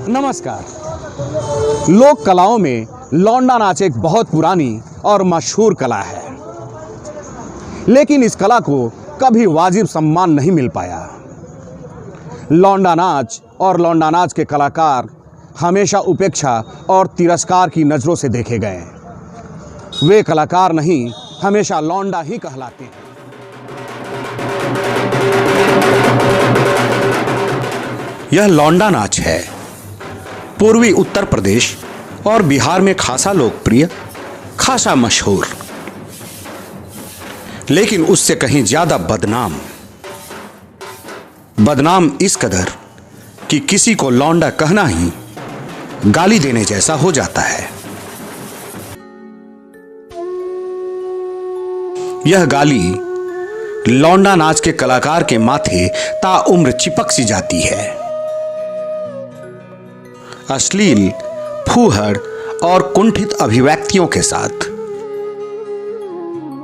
नमस्कार। लोक कलाओं में लौंडा नाच एक बहुत पुरानी और मशहूर कला है, लेकिन इस कला को कभी वाजिब सम्मान नहीं मिल पाया। लौंडा नाच और लौंडा नाच के कलाकार हमेशा उपेक्षा और तिरस्कार की नज़रों से देखे गए। वे कलाकार नहीं, हमेशा लौंडा ही कहलाते हैं। यह लौंडा नाच है। पूर्वी उत्तर प्रदेश और बिहार में खासा लोकप्रिय, खासा मशहूर, लेकिन उससे कहीं ज्यादा बदनाम इस कदर कि किसी को लौंडा कहना ही गाली देने जैसा हो जाता है। यह गाली लौंडा नाच के कलाकार के माथे ताउम्र चिपक सी जाती है। अश्लील, फूहड़ और कुंठित अभिव्यक्तियों के साथ।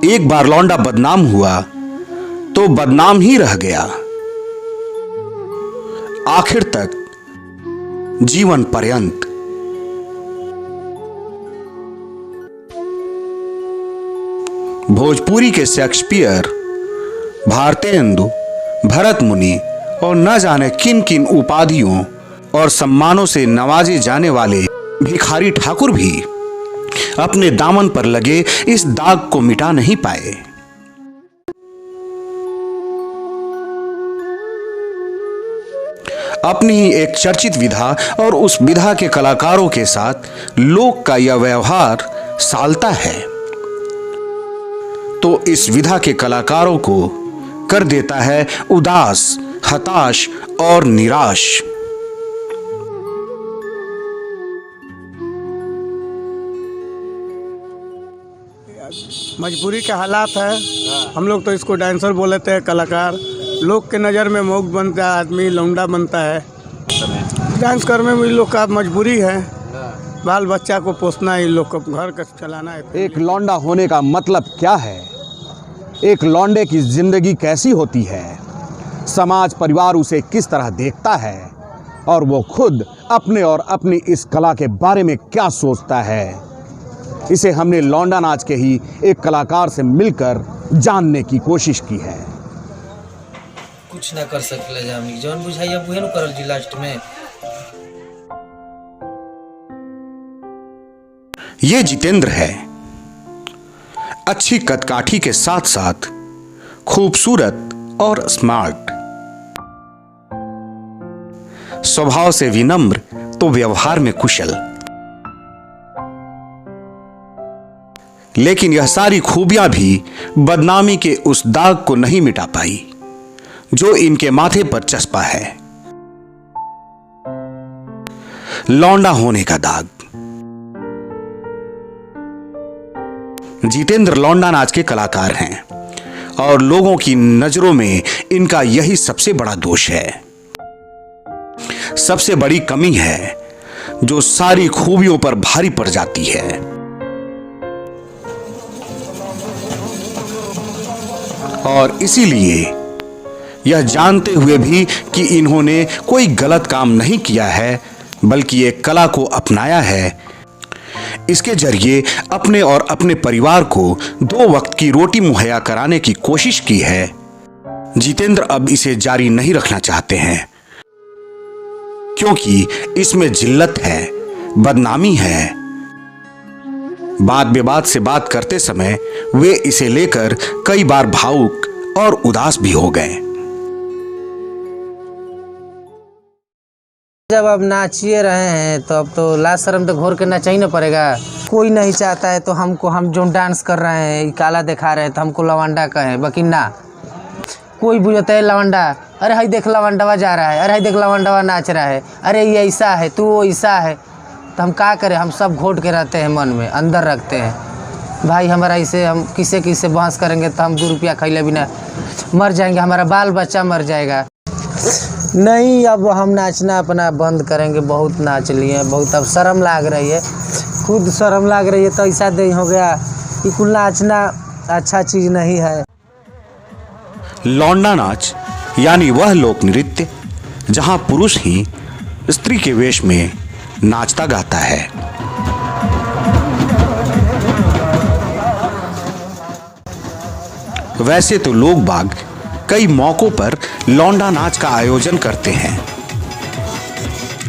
एक बार लौंडा बदनाम हुआ तो बदनाम ही रह गया, आखिर तक, जीवन पर्यंत। भोजपुरी के शेक्सपियर, भारतेंदु, भरत मुनि और न जाने किन किन उपाधियों और सम्मानों से नवाजे जाने वाले भिखारी ठाकुर भी अपने दामन पर लगे इस दाग को मिटा नहीं पाए। अपनी ही एक चर्चित विधा और उस विधा के कलाकारों के साथ लोक का यह व्यवहार सालता है, तो इस विधा के कलाकारों को कर देता है उदास, हताश और निराश। मजबूरी के हालात है। हम लोग तो इसको डांसर बोलते हैं, कलाकार। लोग के नज़र में मौक बनता है, आदमी लौंडा बनता है। डांस करने में लोग का मजबूरी है, बाल बच्चा को पोसना है, लोग को घर का चलाना है। एक लौंडा होने का मतलब क्या है? एक लौंडे की जिंदगी कैसी होती है? समाज परिवार उसे किस तरह देखता है? और वो खुद अपने और अपनी इस कला के बारे में क्या सोचता है? इसे हमने लौंडा नाच के ही एक कलाकार से मिलकर जानने की कोशिश की है। कुछ ना कर सकले हमनी जौन बुझाइया बुहे न करल जी लास्ट में। ये जितेंद्र है। अच्छी कदकाठी के साथ साथ खूबसूरत और स्मार्ट, स्वभाव से विनम्र तो व्यवहार में कुशल। लेकिन यह सारी खूबियां भी बदनामी के उस दाग को नहीं मिटा पाई जो इनके माथे पर चस्पा है, लौंडा होने का दाग। जितेंद्र लौंडा नाच के कलाकार हैं और लोगों की नजरों में इनका यही सबसे बड़ा दोष है, सबसे बड़ी कमी है जो सारी खूबियों पर भारी पड़ जाती है। और इसीलिए यह जानते हुए भी कि इन्होंने कोई गलत काम नहीं किया है, बल्कि एक कला को अपनाया है, इसके जरिए अपने और अपने परिवार को 2 वक्त की रोटी मुहैया कराने की कोशिश की है, जितेंद्र अब इसे जारी नहीं रखना चाहते हैं, क्योंकि इसमें जिल्लत है, बदनामी है। बात बेबात से बात करते समय वे इसे लेकर कई बार भावुक और उदास भी हो गए। जब अब नाचिए रहे हैं तो अब तो लाज शर्म तो घोर के नचा ही ना पड़ेगा। कोई नहीं चाहता है तो हम जो डांस कर रहे हैं, काला दिखा रहे हैं, तो हमको लवंडा कहें, बाकी ना कोई बुझता है लवंडा। अरे हाई देख लवंडवा जा रहा है, अरे हाई देख लवंडवा नाच रहा है, अरे ये ऐसा है, तू ऐसा है। तो हम क्या करें? हम सब घोट के रहते हैं, मन में अंदर रखते हैं। भाई हमारा इसे हम किसे बहस करेंगे तो हम 2 रुपया खैले बिना मर जाएंगे, हमारा बाल बच्चा मर जाएगा। नहीं, अब हम नाचना अपना बंद करेंगे। बहुत नाच लिए, बहुत अब शर्म लाग रही है, खुद शर्म लाग रही है। तो ऐसा नहीं हो गया कि कुल नाचना अच्छा चीज़ नहीं है। लौंडा नाच यानी वह लोक नृत्य जहां पुरुष ही स्त्री के वेश में नाचता गाता है। वैसे तो लोग बाग कई मौकों पर लौंडा नाच का आयोजन करते हैं,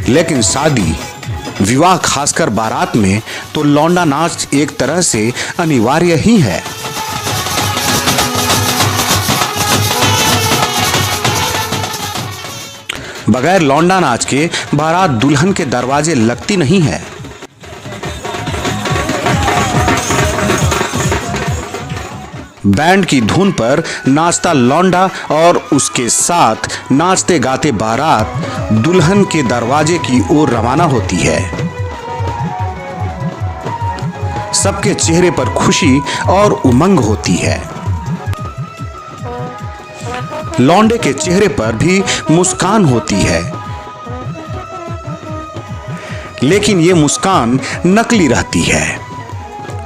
लेकिन शादी विवाह खासकर बारात में तो लौंडा नाच एक तरह से अनिवार्य ही है। बगैर लौंडा नाच के बारात दुल्हन के दरवाजे लगती नहीं है। बैंड की धुन पर नाचता लौंडा और उसके साथ नाचते गाते बारात दुल्हन के दरवाजे की ओर रवाना होती है। सबके चेहरे पर खुशी और उमंग होती है। लौंडे के चेहरे पर भी मुस्कान होती है, लेकिन ये मुस्कान नकली रहती है,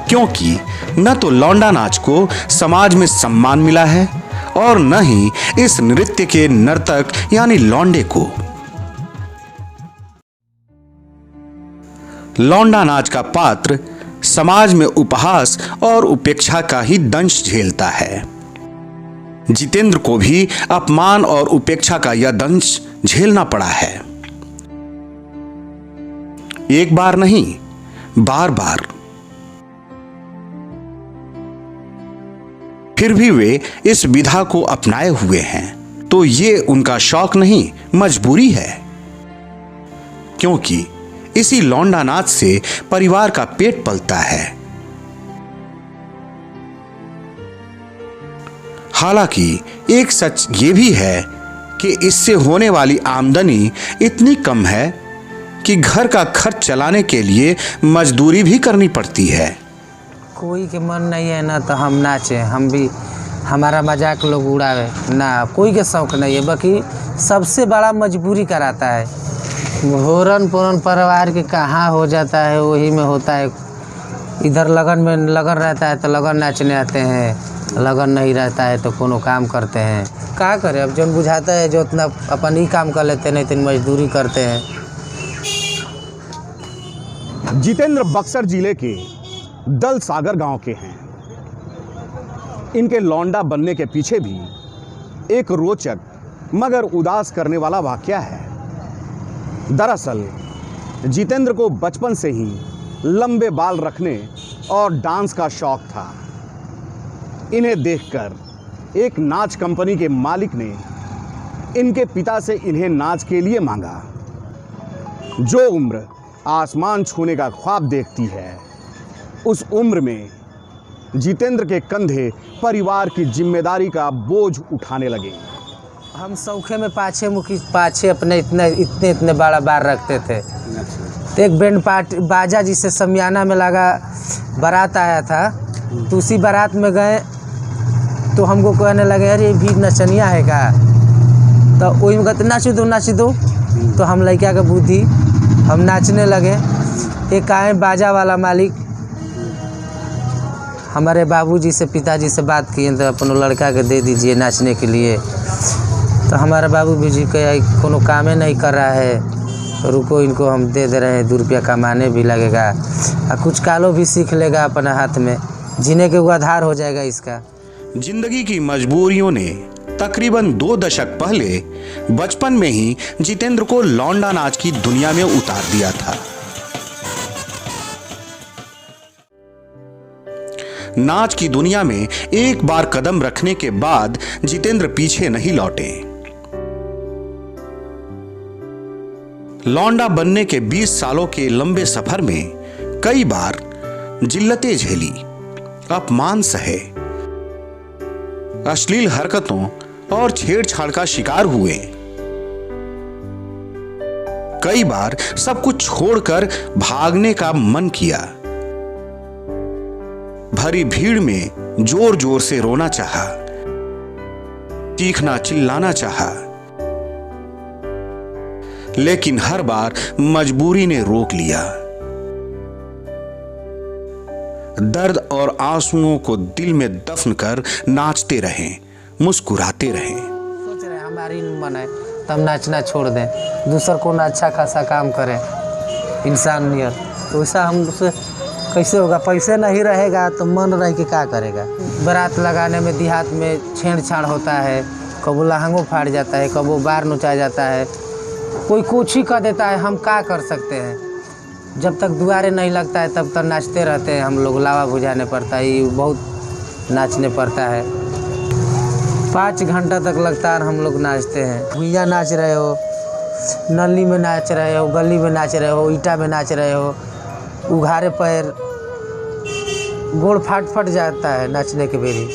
क्योंकि न तो लौंडा नाच को समाज में सम्मान मिला है और न ही इस नृत्य के नर्तक यानी लौंडे को। लौंडा नाच का पात्र समाज में उपहास और उपेक्षा का ही दंश झेलता है। जितेंद्र को भी अपमान और उपेक्षा का यह दंश झेलना पड़ा है। एक बार नहीं, बार बार। फिर भी वे इस विधा को अपनाए हुए हैं, तो ये उनका शौक नहीं, मजबूरी है, क्योंकि इसी लौंडा नाच से परिवार का पेट पलता है। हालांकि एक सच ये भी है कि इससे होने वाली आमदनी इतनी कम है कि घर का खर्च चलाने के लिए मजदूरी भी करनी पड़ती है। कोई के मन नहीं है ना तो हम नाचे, हम भी हमारा मजाक लोग उड़ावे ना, कोई के शौक नहीं है, बाकी सबसे बड़ा मजबूरी कराता है। होरन पोरन परिवार के कहाँ हो जाता है, वही में होता है। इधर लगन में लगन रहता है तो लगन नाचने आते हैं, लगन नहीं रहता है तो कोनो काम करते हैं। क्या करें, अब जब बुझाता है जो उतना अपन ही काम कर लेते हैं, नहीं तो मजदूरी करते हैं। जितेंद्र बक्सर जिले के दल सागर गांव के हैं। इनके लौंडा बनने के पीछे भी एक रोचक मगर उदास करने वाला वाकया है। दरअसल जितेंद्र को बचपन से ही लंबे बाल रखने और डांस का शौक था। इन्हें देखकर एक नाच कंपनी के मालिक ने इनके पिता से इन्हें नाच के लिए मांगा। जो उम्र आसमान छूने का ख्वाब देखती है, उस उम्र में जितेंद्र के कंधे परिवार की जिम्मेदारी का बोझ उठाने लगे। हम सौखे में पाछे अपने इतने बड़ा बार रखते थे। तो एक बैंड पार्टी बाजा जिसे समियाना में लगा बारात आया था, तो उसी बारात में गए तो हमको कहने लगे अरे भी नचनिया है का, तो वही में कहते नाच दो। तो हम लड़का का बुद्धि हम नाचने लगे। एक आए बाजा वाला मालिक, हमारे बाबूजी से पिताजी से बात किए तो अपने लड़का के दे दीजिए नाचने के लिए। तो हमारा बाबू जी कहे कोनो कामे नहीं कर रहा है, तो रुको इनको हम दे दे रहे हैं, 2 रुपया कमाने भी लगेगा और कुछ कालो भी सीख लेगा अपने हाथ में, जीने के वो आधार हो जाएगा इसका। जिंदगी की मजबूरियों ने तकरीबन 2 दशक पहले बचपन में ही जितेंद्र को लौंडा नाच की दुनिया में उतार दिया था। नाच की दुनिया में एक बार कदम रखने के बाद जितेंद्र पीछे नहीं लौटे। लौंडा बनने के 20 सालों के लंबे सफर में कई बार जिल्लतें झेली, अपमान सहे, अश्लील हरकतों और छेड़छाड़ का शिकार हुए। कई बार सब कुछ छोड़कर भागने का मन किया। भरी भीड़ में जोर जोर से रोना चाहा, चीखना चिल्लाना चाहा, लेकिन हर बार मजबूरी ने रोक लिया। दर्द और आंसुओं को दिल में दफन कर नाचते रहें, मुस्कुराते रहें। सोच रहे हमारी मन है तब नाचना छोड़ दें, दूसर को ना अच्छा खासा काम करे इंसान नियर, तो वैसा हमसे कैसे होगा? पैसे नहीं रहेगा तो मन रह के क्या करेगा? बारात लगाने में देहात में छेड़छाड़ होता है, कबो लहंगो फाड़ जाता है, कबो बार नोचा जाता है, कोई कुछ ही कर देता है। हम क्या कर सकते हैं? जब तक दुआरे नहीं लगता है तब तक नाचते रहते हैं हम लोग। लावा बुझाने पड़ता है, ये बहुत नाचने पड़ता है। 5 घंटा तक लगातार हम लोग नाचते हैं। भुइया नाच रहे हो, नली में नाच रहे हो, गली में नाच रहे हो, ईटा में नाच रहे हो, उघारे पैर, गोड़ फट जाता है नाचने के बेरी,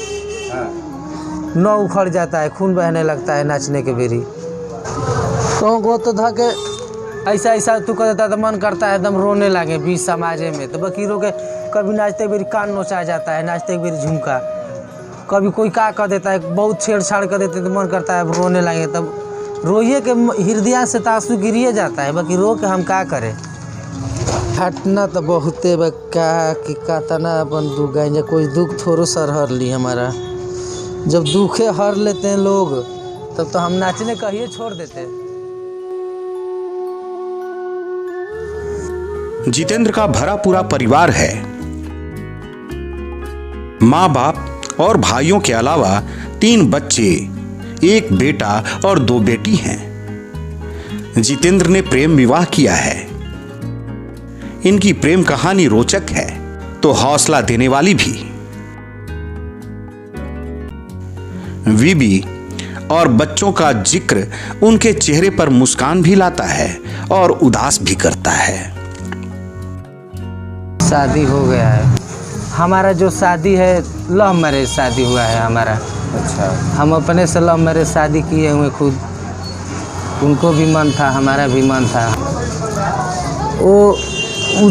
नौ उखड़ जाता है, खून बहने लगता है नाचने के बेरी। को तो धके ऐसा तू कर देता तो मन करता है एकदम रोने लगे बीच समाजे में। तो बकीरों के कभी नाचते बेरी कान नोचा जाता है, नाचते बेरी झुमका, कभी कोई क्या कर देता है, बहुत छेड़छाड़ कर देते तो मन करता है रोने लगे। तब रोइए के हृदय से तासु गिरिए जाता है, बाकी रो के हम क्या करें? हटना तो बहुते बक्का कि कहतना अपन दुख गाएंगे, कोई दुख थोड़ो सर हर ली हमारा। जब दुखे हर लेते हैं लोग तब तो हम नाचने कहिए छोड़ देते हैं। जितेंद्र का भरा पूरा परिवार है। माँ बाप और भाइयों के अलावा 3 बच्चे, 1 बेटा और 2 बेटी हैं। जितेंद्र ने प्रेम विवाह किया है। इनकी प्रेम कहानी रोचक है तो हौसला देने वाली भी। बीबी और बच्चों का जिक्र उनके चेहरे पर मुस्कान भी लाता है और उदास भी करता है। शादी हो गया है हमारा। जो शादी है लव मैरिज शादी हुआ है हमारा। अच्छा। हम अपने से लव मैरिज शादी किए हुए खुद। उनको भी मन था, हमारा भी मन था। वो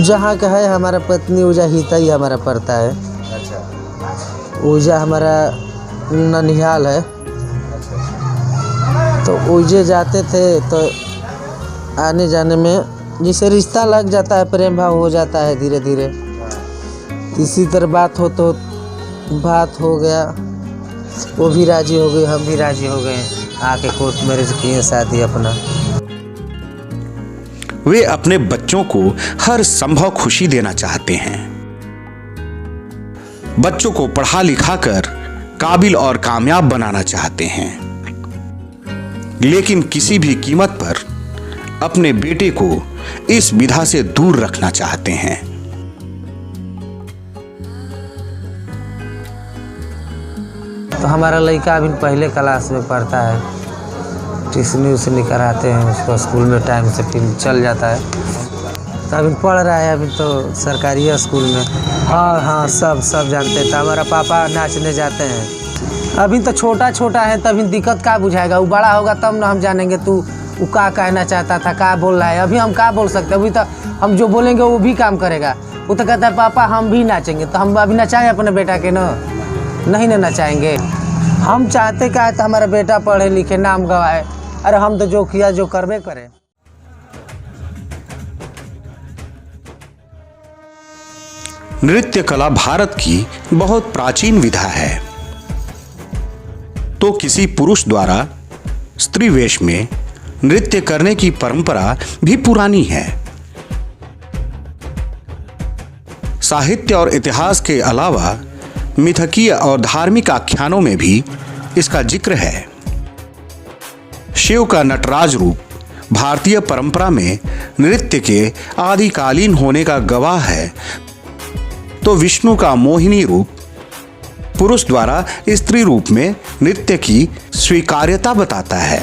जहाँ का है हमारा पत्नी ऊजा हिता ही हमारा पड़ता है। अच्छा। ऊजा हमारा ननिहाल है। तो ऊजे जाते थे तो आने जाने में जिसे रिश्ता लग जाता है, प्रेम भाव हो जाता है धीरे धीरे। इसी तरह बात हो गया, वो भी राजी हो गई, हम भी राजी हो गए, आके कोर्ट मैरिज किए शादी अपना। वे अपने बच्चों को हर संभव खुशी देना चाहते हैं। बच्चों को पढ़ा लिखा कर काबिल और कामयाब बनाना चाहते हैं, लेकिन किसी भी कीमत पर अपने बेटे को इस विधा से दूर रखना चाहते हैं। तो हमारा लड़का अभी पहले क्लास में पढ़ता है, ट्यूशन व्यूशन कराते हैं उसको स्कूल में, टाइम से फिर चल जाता है। तो अभी पढ़ रहा है, अभी तो सरकारी स्कूल में। हाँ सब जानते हैं। तो हमारा पापा नाचने जाते हैं। अभी तो छोटा है, तभी दिक्कत क्या बुझाएगा? वो बड़ा होगा तब ना हम जानेंगे तू वो क्या कहना चाहता था, क्या बोल रहा है। अभी हम क्या बोल सकते हैं? अभी तो हम जो बोलेंगे वो भी काम करेगा। वो तो कहता है पापा हम भी नाचेंगे, तो हम अभी नचाएं अपने बेटा के ना? नहीं ना नचाएंगे। हम चाहते क्या है तो हमारा बेटा पढ़े लिखे नाम गवाए। अरे हम तो जो किया जो करबे करें। नृत्य कला भारत की बहुत प्राचीन विधा है। तो किसी पुरुष द्वारा स्त्री वेश में नृत्य करने की परंपरा भी पुरानी है। साहित्य और इतिहास के अलावा मिथकीय और धार्मिक आख्यानों में भी इसका जिक्र है। शिव का नटराज रूप भारतीय परंपरा में नृत्य के आदिकालीन होने का गवाह है, तो विष्णु का मोहिनी रूप पुरुष द्वारा स्त्री रूप में नृत्य की स्वीकार्यता बताता है।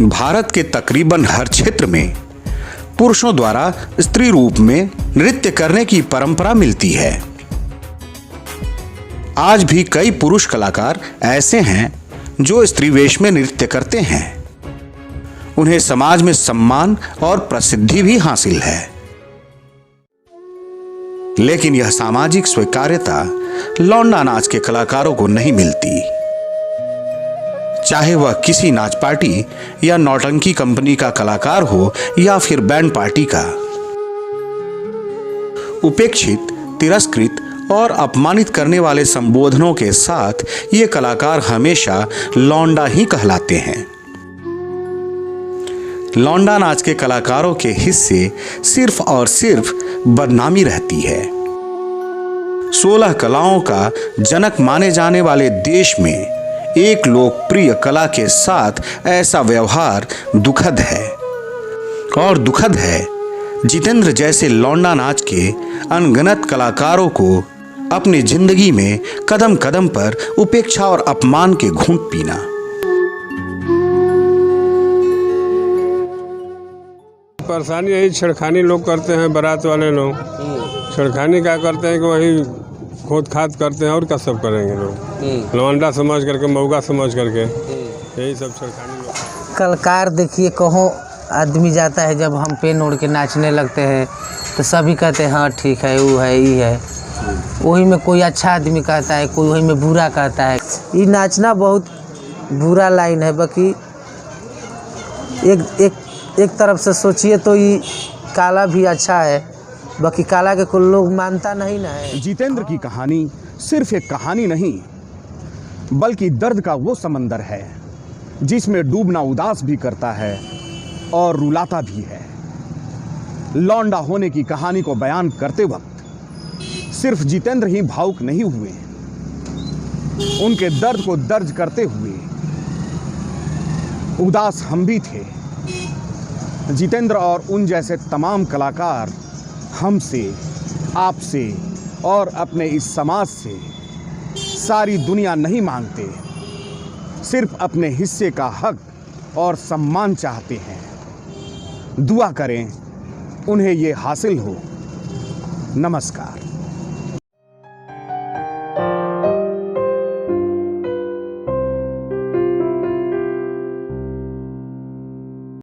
भारत के तकरीबन हर क्षेत्र में पुरुषों द्वारा स्त्री रूप में नृत्य करने की परंपरा मिलती है। आज भी कई पुरुष कलाकार ऐसे हैं जो स्त्री वेश में नृत्य करते हैं। उन्हें समाज में सम्मान और प्रसिद्धि भी हासिल है, लेकिन यह सामाजिक स्वीकार्यता लौंडा नाच के कलाकारों को नहीं मिलती। चाहे वह किसी नाच पार्टी या नौटंकी कंपनी का कलाकार हो या फिर बैंड पार्टी का। उपेक्षित, तिरस्कृत और अपमानित करने वाले संबोधनों के साथ ये कलाकार हमेशा लौंडा ही कहलाते हैं। लौंडा नाच के कलाकारों के हिस्से सिर्फ और सिर्फ बदनामी रहती है। 16 कलाओं का जनक माने जाने वाले देश में एक लोकप्रिय कला के साथ ऐसा व्यवहार दुखद है। और दुखद है जितेंद्र जैसे लौंडा नाच के अनगिनत कलाकारों को अपनी जिंदगी में कदम कदम पर उपेक्षा और अपमान के घूंट पीना। परेशानी यही छेड़खानी लोग करते हैं, बारात वाले लोग छेड़खानी क्या करते हैं कि वही खोद खाद करते हैं और क्या सब करेंगे लोग, लौंडा समझ करके, मऊगा समझ करके, यही सब छेड़खानी लोग। कलाकार देखिए, कहो आदमी जाता है जब हम पेन ओढ़ के नाचने लगते हैं तो सभी कहते हैं हाँ ठीक है, वो है, ये है। वही में कोई अच्छा आदमी कहता है, कोई वही में बुरा कहता है। ये नाचना बहुत बुरा लाइन है। बाकी एक तरफ से सोचिए तो ये काला भी अच्छा है। बाकी काला के कुछ लोग मानता नहीं ना है। जितेंद्र की कहानी सिर्फ एक कहानी नहीं, बल्कि दर्द का वो समंदर है जिसमें डूबना उदास भी करता है और रुलाता भी है। लौंडा होने की कहानी को बयान करते वक्त सिर्फ जितेंद्र ही भावुक नहीं हुए, उनके दर्द को दर्ज करते हुए उदास हम भी थे। जितेंद्र और उन जैसे तमाम कलाकार हमसे, आपसे और अपने इस समाज से सारी दुनिया नहीं मांगते, सिर्फ अपने हिस्से का हक और सम्मान चाहते हैं। दुआ करें उन्हें ये हासिल हो। नमस्कार।